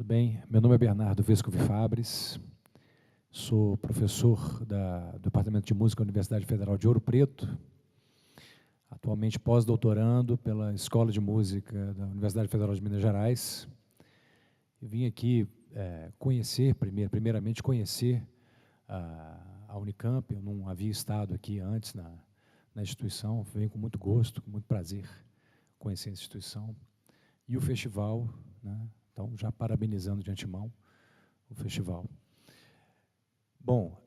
bem? Meu nome é Bernardo Vescovi Fabres, sou professor do Departamento de Música da Universidade Federal de Ouro Preto, atualmente pós-doutorando pela Escola de Música da Universidade Federal de Minas Gerais. Eu vim aqui conhecer, primeiramente conhecer a Unicamp. Eu não havia estado aqui antes na instituição, venho com muito gosto, com muito prazer conhecer a instituição e o festival, né? Então, já parabenizando de antemão o festival. Bom,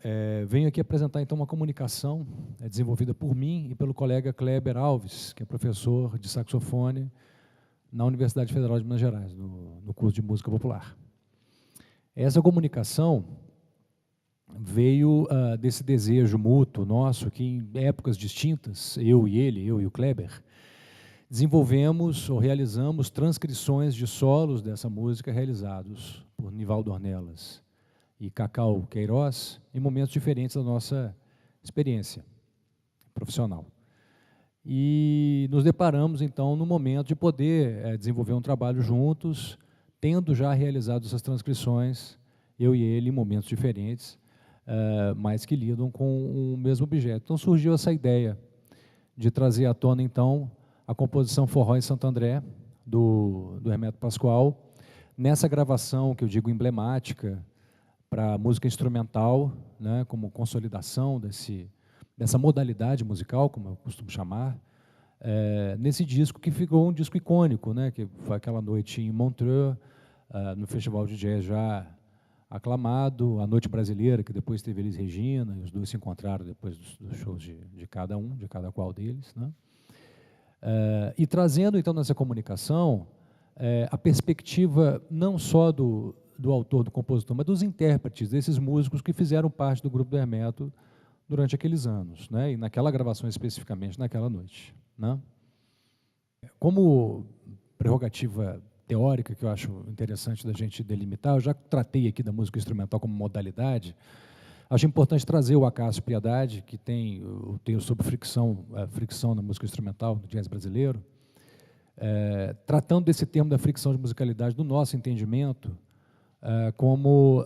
venho aqui apresentar, então, uma comunicação desenvolvida por mim e pelo colega Kleber Alves, que é professor de saxofone na Universidade Federal de Minas Gerais, no curso de Música Popular. Essa comunicação veio desse desejo mútuo nosso, que em épocas distintas, eu e o Kleber, desenvolvemos ou realizamos transcrições de solos dessa música realizados por Nivaldo Ornelas e Cacau Queiroz em momentos diferentes da nossa experiência profissional. E nos deparamos, então, no momento de poder desenvolver um trabalho juntos, tendo já realizado essas transcrições, eu e ele, em momentos diferentes, mas que lidam com o mesmo objeto. Então, surgiu essa ideia de trazer à tona, então, a composição Forró em Santo André, do Hermeto Pascoal, nessa gravação, que eu digo emblemática, para música instrumental, né, como consolidação dessa modalidade musical, como eu costumo chamar, nesse disco que ficou um disco icônico, né, que foi aquela noite em Montreux, no Festival de Jazz já aclamado, a Noite Brasileira, que depois teve Elis Regina, e os dois se encontraram depois dos shows de cada qual deles, né? E trazendo, então, nessa comunicação, a perspectiva não só do autor, do compositor, mas dos intérpretes, desses músicos que fizeram parte do grupo do Hermeto durante aqueles anos, né? E naquela gravação especificamente, naquela noite, né? Como prerrogativa teórica, que eu acho interessante da gente delimitar, eu já tratei aqui da música instrumental como modalidade. Acho importante trazer o Acácio Piedade, que tem o texto sobre fricção na música instrumental, do jazz brasileiro, tratando desse termo da fricção de musicalidade, do nosso entendimento, como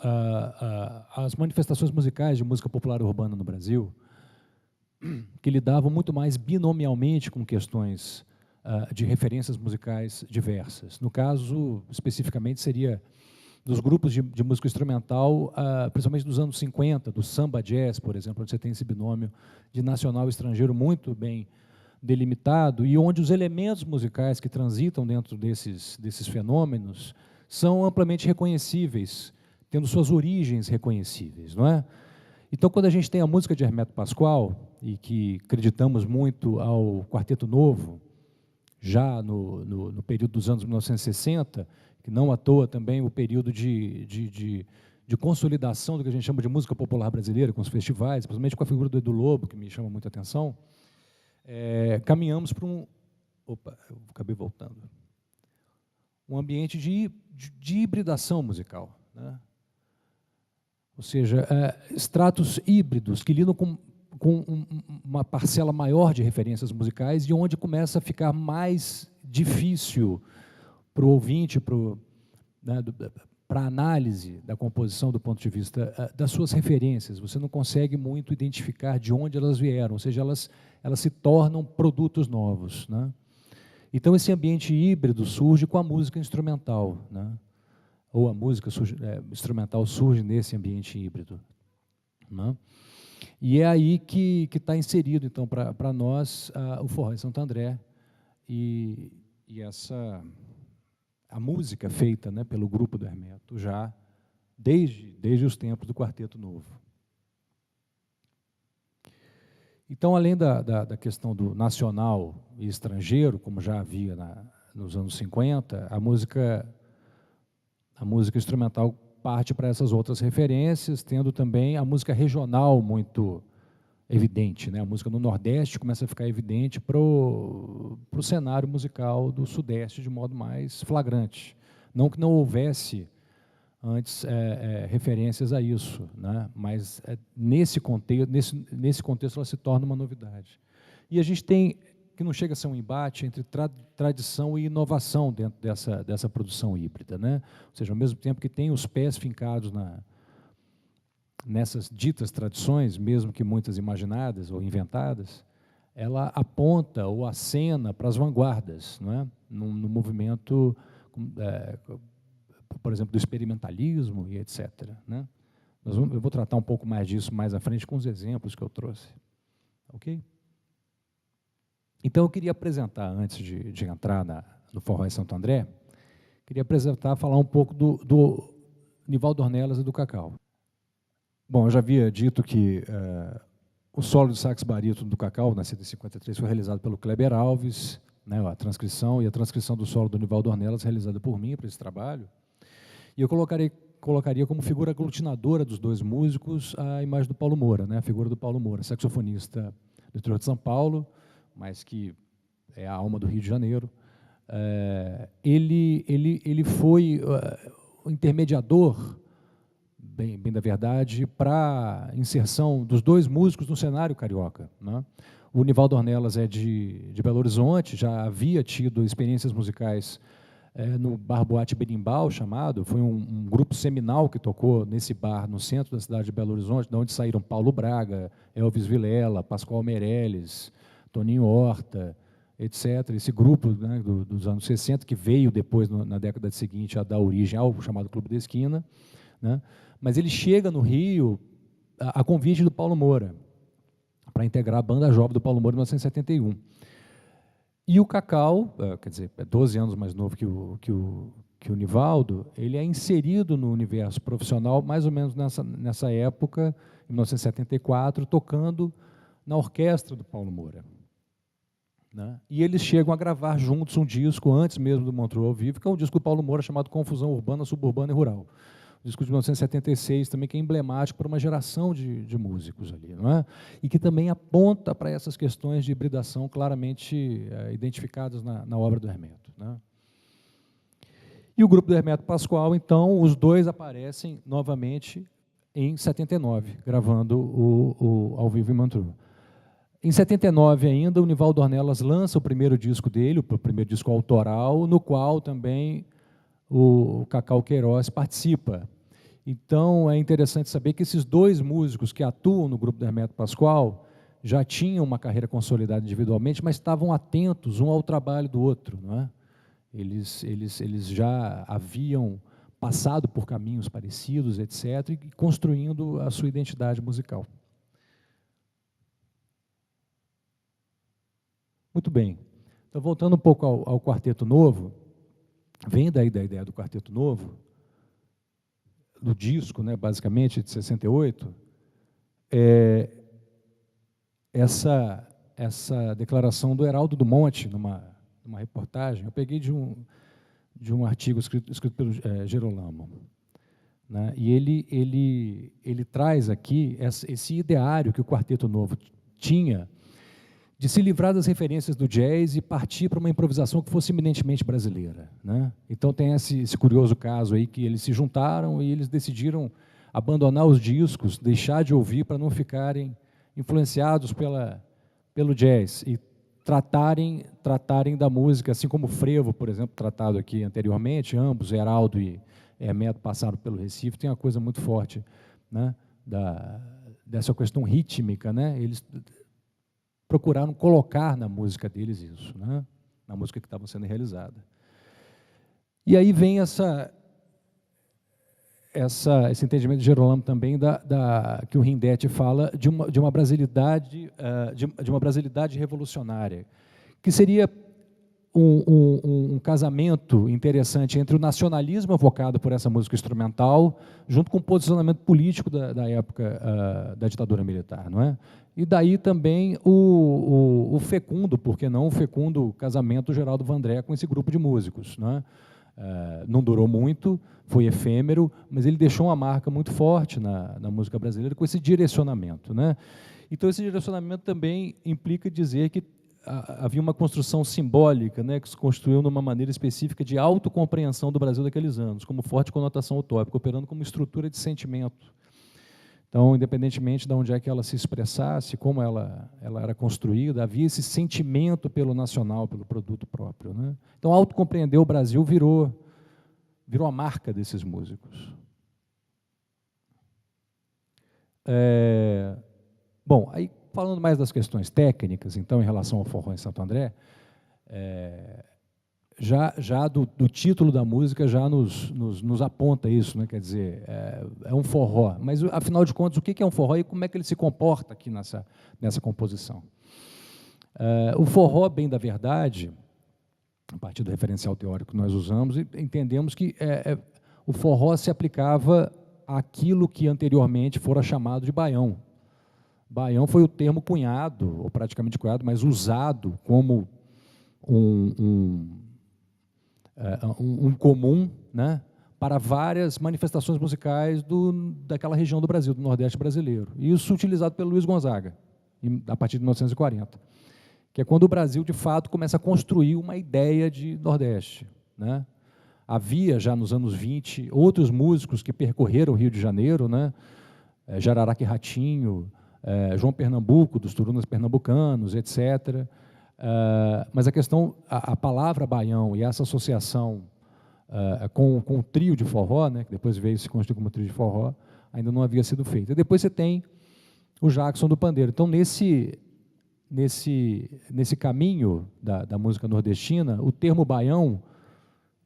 as manifestações musicais de música popular urbana no Brasil, que lidavam muito mais binomialmente com questões de referências musicais diversas. No caso, especificamente, seria dos grupos de música instrumental, principalmente dos anos 50, do samba jazz, por exemplo, onde você tem esse binômio de nacional e estrangeiro muito bem delimitado, e onde os elementos musicais que transitam dentro desses fenômenos são amplamente reconhecíveis, tendo suas origens reconhecíveis, não é? Então, quando a gente tem a música de Hermeto Pascoal, e que acreditamos muito ao Quarteto Novo, já no período dos anos 1960, que não à toa também o período de consolidação do que a gente chama de música popular brasileira, com os festivais, principalmente com a figura do Edu Lobo, que me chama muita atenção, caminhamos para Opa, eu acabei voltando. Um ambiente de hibridação musical, né? Ou seja, estratos híbridos que lidam com uma parcela maior de referências musicais, e onde começa a ficar mais difícil para o ouvinte, para a análise da composição do ponto de vista das suas referências. Você não consegue muito identificar de onde elas vieram, ou seja, elas se tornam produtos novos, né? Então, esse ambiente híbrido surge com a música instrumental, né? Ou a música instrumental surge nesse ambiente híbrido, né? E é aí que está inserido, então, para nós, o Forró em Santo André, e a música feita, né, pelo grupo do Hermeto, já desde os tempos do Quarteto Novo. Então, além da questão do nacional e estrangeiro, como já havia nos anos 50, a música instrumental parte para essas outras referências, tendo também a música regional muito evidente, né? A música no Nordeste começa a ficar evidente para o cenário musical do Sudeste de modo mais flagrante. Não que não houvesse antes referências a isso, né? Mas nesse contexto ela se torna uma novidade. E a gente tem que não chega a ser um embate entre tradição e inovação dentro dessa produção híbrida, né? Ou seja, ao mesmo tempo que tem os pés fincados nessas ditas tradições, mesmo que muitas imaginadas ou inventadas, ela aponta ou acena para as vanguardas, não é? No movimento, por exemplo, do experimentalismo e etc., né? Eu vou tratar um pouco mais disso mais à frente com os exemplos que eu trouxe. Ok? Então, eu queria apresentar, antes de entrar no Forró em Santo André, queria falar um pouco do Nivaldo Ornelas e do Cacau. Bom, eu já havia dito que o solo de sax barítono do Cacau, nascido em 53, foi realizado pelo Kleber Alves, né, a transcrição do solo do Nivaldo Ornelas, realizada por mim para esse trabalho. E eu colocaria como figura aglutinadora dos dois músicos a imagem do Paulo Moura, né, a figura do Paulo Moura, saxofonista do interior de São Paulo, mas que é a alma do Rio de Janeiro. Ele foi o intermediador, bem da verdade, para a inserção dos dois músicos no cenário carioca, né? O Nivaldo Ornelas é de Belo Horizonte, já havia tido experiências musicais no Bar Boate Berimbau, foi um grupo seminal que tocou nesse bar no centro da cidade de Belo Horizonte, de onde saíram Paulo Braga, Elvis Vilela, Pascoal Meirelles, Toninho Horta, etc. Esse grupo, né, dos anos 60, que veio depois, na década seguinte, a dar origem ao chamado Clube da Esquina, né? Mas ele chega no Rio a convite do Paulo Moura, para integrar a banda jovem do Paulo Moura em 1971. E o Cacau, quer dizer, é 12 anos mais novo que o Nivaldo, ele é inserido no universo profissional mais ou menos nessa época, em 1974, tocando na orquestra do Paulo Moura, né? E eles chegam a gravar juntos um disco, antes mesmo do Montreux ao vivo, que é um disco do Paulo Moura chamado Confusão Urbana, Suburbana e Rural. Um disco de 1976, também, que é emblemático para uma geração de músicos ali, não é? E que também aponta para essas questões de hibridação claramente identificadas na obra do Hermeto, né? E o grupo do Hermeto Pascoal, então, os dois aparecem novamente em 79, gravando o Ao Vivo em Montreux. Em 79 ainda, o Nivaldo Ornelas lança o primeiro disco dele, o primeiro disco autoral, no qual também o Cacau Queiroz participa. Então, é interessante saber que esses dois músicos que atuam no grupo do Hermeto Pascoal já tinham uma carreira consolidada individualmente, mas estavam atentos um ao trabalho do outro, não é? Eles já haviam passado por caminhos parecidos, etc., e construindo a sua identidade musical. Muito bem. Então, voltando um pouco ao Quarteto Novo, vem daí da ideia do Quarteto Novo, do disco, né, basicamente, de 68, essa declaração do Heraldo do Monte, numa reportagem. Eu peguei de um artigo escrito pelo Gerolamo, né, e ele traz aqui esse ideário que o Quarteto Novo tinha de se livrar das referências do jazz e partir para uma improvisação que fosse eminentemente brasileira, né? Então tem esse curioso caso aí que eles se juntaram e eles decidiram abandonar os discos, deixar de ouvir para não ficarem influenciados pelo jazz e tratarem da música, assim como o frevo, por exemplo, tratado aqui anteriormente, ambos, Heraldo e Hermeto, passaram pelo Recife, tem uma coisa muito forte, né, dessa questão rítmica, né? Eles procuraram colocar na música deles isso, né? Na música que estava sendo realizada. E aí vem esse entendimento de Gerolamo também que o Rindetti fala de uma brasilidade revolucionária, que seria um casamento interessante entre o nacionalismo evocado por essa música instrumental, junto com o posicionamento político da época da ditadura militar, não é? E daí também o fecundo, por que não o fecundo casamento do Geraldo Vandré com esse grupo de músicos, não é? Não durou muito, foi efêmero, mas ele deixou uma marca muito forte na música brasileira com esse direcionamento, né? Então, esse direcionamento também implica dizer que havia uma construção simbólica, né, que se construiu numa maneira específica de autocompreensão do Brasil daqueles anos, como forte conotação utópica, operando como estrutura de sentimento, Então, independentemente de onde é que ela se expressasse, como ela era construída, havia esse sentimento pelo nacional, pelo produto próprio, né? Então, autocompreender o Brasil virou a marca desses músicos. Bom, aí falando mais das questões técnicas, então, em relação ao forró em Santo André, já do título da música já nos aponta isso, né? Quer dizer, é um forró, mas, afinal de contas, o que é um forró e como é que ele se comporta aqui nessa composição? O forró, bem da verdade, a partir do referencial teórico que nós usamos, entendemos que o forró se aplicava àquilo que anteriormente fora chamado de baião. Baião foi o termo cunhado, ou praticamente cunhado, mas usado como um comum, né, para várias manifestações musicais daquela região do Brasil, do Nordeste brasileiro. Isso utilizado pelo Luiz Gonzaga, a partir de 1940, que é quando o Brasil, de fato, começa a construir uma ideia de Nordeste, né? Havia, já nos anos 20, outros músicos que percorreram o Rio de Janeiro, né? Jararaca e Ratinho, João Pernambuco, dos Turunas Pernambucanos, etc., mas a questão, a palavra baião e essa associação com o trio de forró, né, que depois veio se constituir como trio de forró, ainda não havia sido feita. E depois você tem o Jackson do pandeiro. Então, nesse caminho da música nordestina, o termo baião,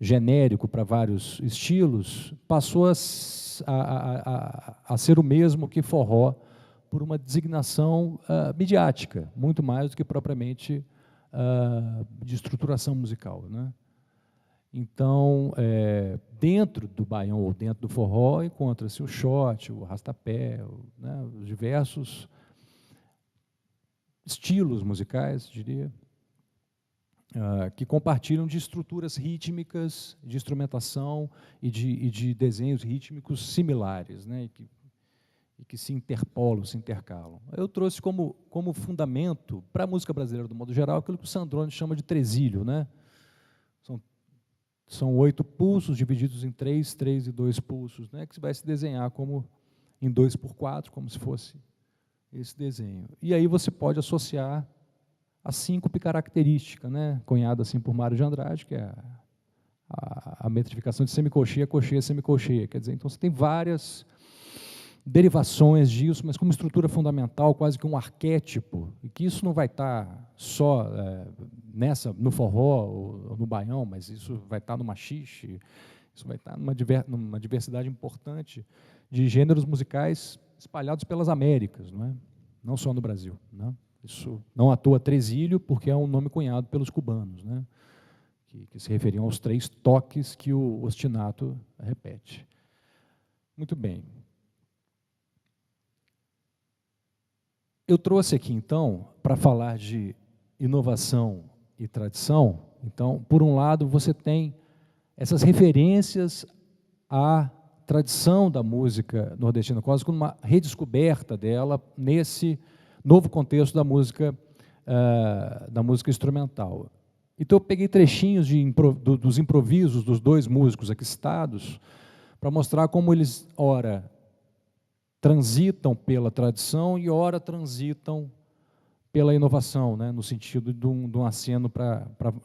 genérico para vários estilos, passou a ser o mesmo que forró, por uma designação midiática, muito mais do que propriamente de estruturação musical, né? Então, dentro do baião ou dentro do forró, encontra-se o shot, o rastapé, né, os diversos estilos musicais, diria, que compartilham de estruturas rítmicas, de instrumentação e de desenhos rítmicos similares, né, e que se interpolam, se intercalam. Eu trouxe como fundamento, para a música brasileira, do modo geral, aquilo que o Sandrone chama de tresilho, né? São 8 pulsos divididos em 3 e 2 pulsos, né? Que vai se desenhar como em 2x4, como se fosse esse desenho. E aí você pode associar a síncope característica, né? Cunhada assim por Mário de Andrade, que é a metrificação de semicolcheia, colcheia, semicolcheia. Quer dizer, então você tem várias derivações disso, mas como estrutura fundamental, quase que um arquétipo, e que isso não vai estar só no forró ou no baião, mas isso vai estar no machixe, isso vai estar numa diversidade importante de gêneros musicais espalhados pelas Américas, não é? Não só no Brasil, né? Isso não à toa tresilho, porque é um nome cunhado pelos cubanos, né? Que se referiam aos 3 toques que o ostinato repete. Muito bem. Eu trouxe aqui, então, para falar de inovação e tradição. Então, por um lado, você tem essas referências à tradição da música nordestina, quase como uma redescoberta dela nesse novo contexto da música instrumental. Então, eu peguei trechinhos dos improvisos dos 2 músicos aqui citados, para mostrar como eles, ora, transitam pela tradição e, ora, transitam pela inovação, né, no sentido de um aceno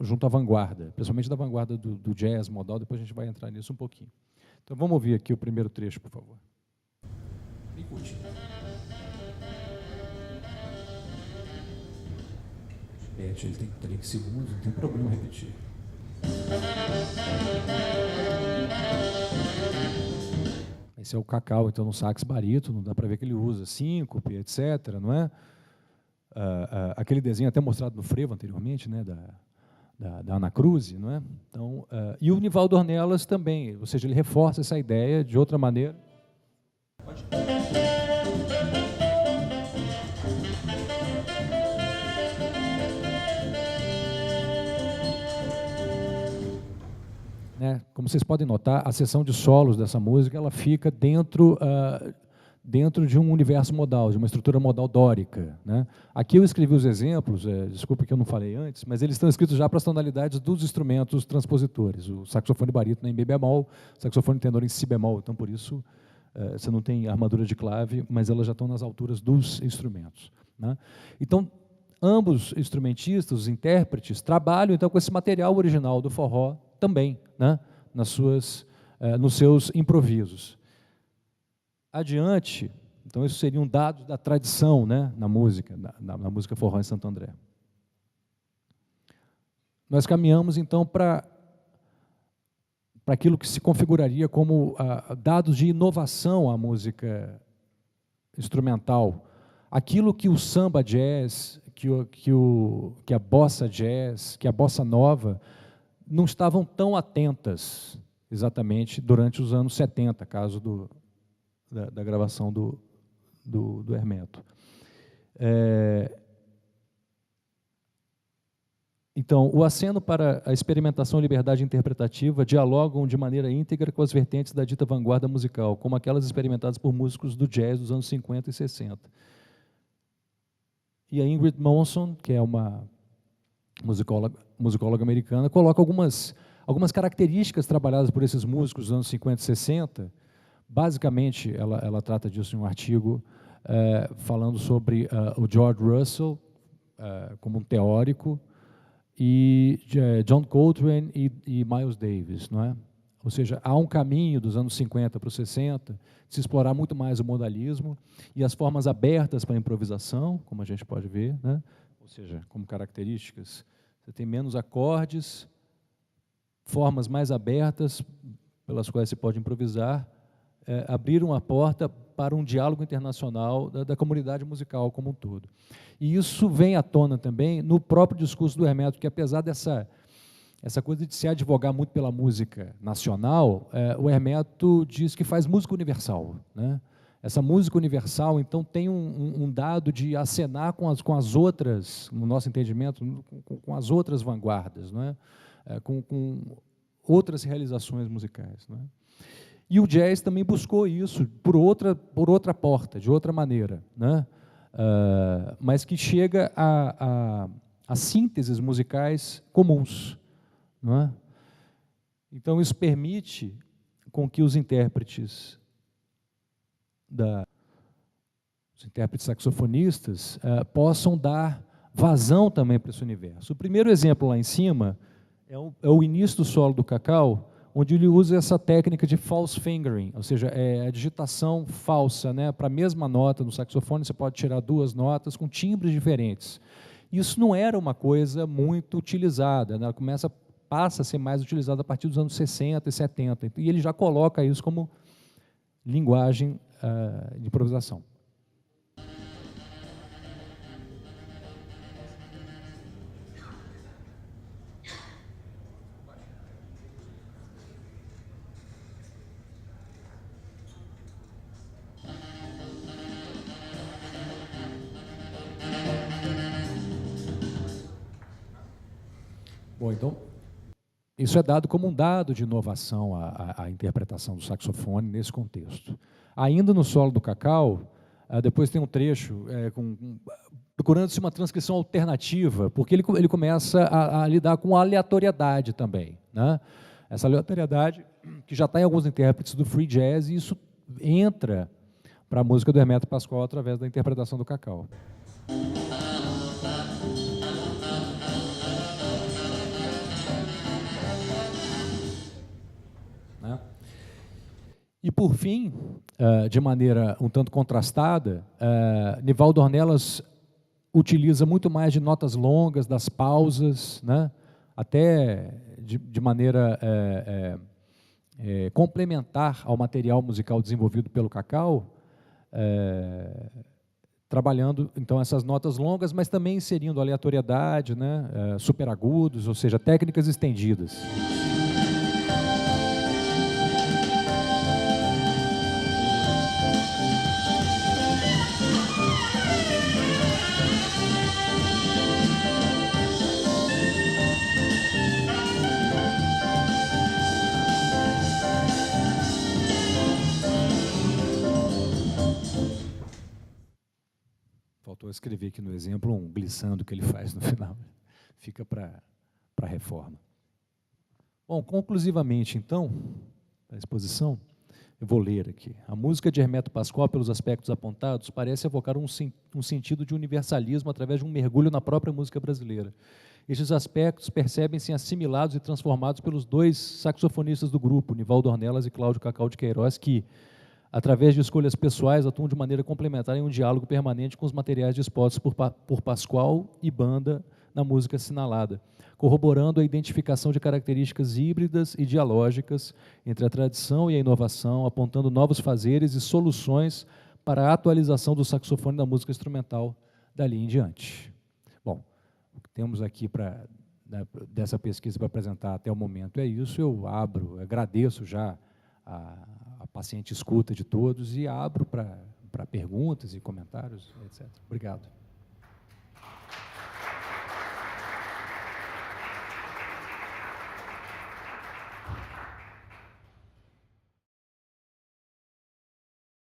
junto à vanguarda, principalmente da vanguarda do jazz modal. Depois a gente vai entrar nisso um pouquinho. Então, vamos ouvir aqui o primeiro trecho, por favor. Bem curtinho. Repete, ele tem 3 segundos, não tem problema repetir. Esse é o Cacau, então, no sax barítono, dá para ver que ele usa síncope, etc., não é? Aquele desenho até mostrado no frevo anteriormente, né, da Ana Cruz, não é? Então, e o Nivaldo Ornelas também, ou seja, ele reforça essa ideia de outra maneira. Pode. Né, como vocês podem notar, a seção de solos dessa música ela fica dentro de um universo modal, de uma estrutura modal dórica, né? Aqui eu escrevi os exemplos, desculpa que eu não falei antes, mas eles estão escritos já para as tonalidades dos instrumentos transpositores. O saxofone barítono em Mi bemol, o saxofone tenor em Si bemol, então por isso você não tem armadura de clave, mas elas já estão nas alturas dos instrumentos, né? Então, ambos instrumentistas, os intérpretes, trabalham então com esse material original do forró também, né? Nos seus improvisos. Adiante, então isso seriam dados da tradição, né, na música, na música forró em Santo André. Nós caminhamos então para aquilo que se configuraria como dados de inovação à música instrumental, aquilo que o samba jazz, que a bossa jazz, que a bossa nova não estavam tão atentas exatamente durante os anos 70, caso da gravação do Hermeto. Então, o aceno para a experimentação e liberdade interpretativa dialogam de maneira íntegra com as vertentes da dita vanguarda musical, como aquelas experimentadas por músicos do jazz dos anos 50 e 60. E a Ingrid Monson, que é uma musicóloga americana, coloca algumas características trabalhadas por esses músicos dos anos 50 e 60. Basicamente, ela trata disso em um artigo falando sobre o George Russell como um teórico, e John Coltrane e Miles Davis, não é? Ou seja, há um caminho dos anos 50 para os 60 de se explorar muito mais o modalismo e as formas abertas para a improvisação, como a gente pode ver, né? Ou seja, como características, você tem menos acordes, formas mais abertas pelas quais se pode improvisar, abriram a porta para um diálogo internacional da comunidade musical como um todo. E isso vem à tona também no próprio discurso do Hermeto, que apesar dessa coisa de se advogar muito pela música nacional, o Hermeto diz que faz música universal, né? Essa música universal, então, tem um dado de acenar com as outras, no nosso entendimento, com as outras vanguardas, não é? Com outras realizações musicais, não é? E o jazz também buscou isso por outra porta, de outra maneira, né? Mas que chega a sínteses musicais comuns, não é? Então, isso permite com que os intérpretes saxofonistas possam dar vazão também para esse universo. O primeiro exemplo lá em cima é o início do solo do Cacau, onde ele usa essa técnica de false fingering, ou seja, a digitação falsa, né? Para a mesma nota no saxofone, você pode tirar duas notas com timbres diferentes. Isso não era uma coisa muito utilizada, né? Ela passa a ser mais utilizada a partir dos anos 60 e 70, e ele já coloca isso como linguagem de improvisação. Bom, então, isso é dado como um dado de inovação à interpretação do saxofone nesse contexto. Ainda no solo do Cacau, depois tem um trecho procurando-se uma transcrição alternativa, porque ele começa a lidar com a aleatoriedade também, né? Essa aleatoriedade que já está em alguns intérpretes do free jazz, e isso entra para a música do Hermeto Pascoal através da interpretação do Cacau. E, por fim, de maneira um tanto contrastada, Nivaldo Ornelas utiliza muito mais de notas longas, das pausas, né? Até de maneira complementar ao material musical desenvolvido pelo Cacau, trabalhando, então, essas notas longas, mas também inserindo aleatoriedade, né? Superagudos, ou seja, técnicas estendidas. Faltou escrever aqui no exemplo um glissando que ele faz no final. Fica para a reforma. Bom, conclusivamente, então, a exposição, Eu vou ler aqui. A música de Hermeto Pascoal, pelos aspectos apontados, parece evocar um sentido de universalismo através de um mergulho na própria música brasileira. Estes aspectos percebem-se assimilados e transformados pelos dois saxofonistas do grupo, Nivaldo Ornelas e Cláudio Cacau de Queiroz, que, através de escolhas pessoais, atuam de maneira complementar em um diálogo permanente com os materiais dispostos por Pascoal e banda na música assinalada, corroborando a identificação de características híbridas e dialógicas entre a tradição e a inovação, apontando novos fazeres e soluções para a atualização do saxofone da música instrumental dali em diante. Bom, o que temos aqui dessa pesquisa para apresentar até o momento é isso. Eu agradeço já a paciente escuta de todos e abro para perguntas e comentários, etc. Obrigado.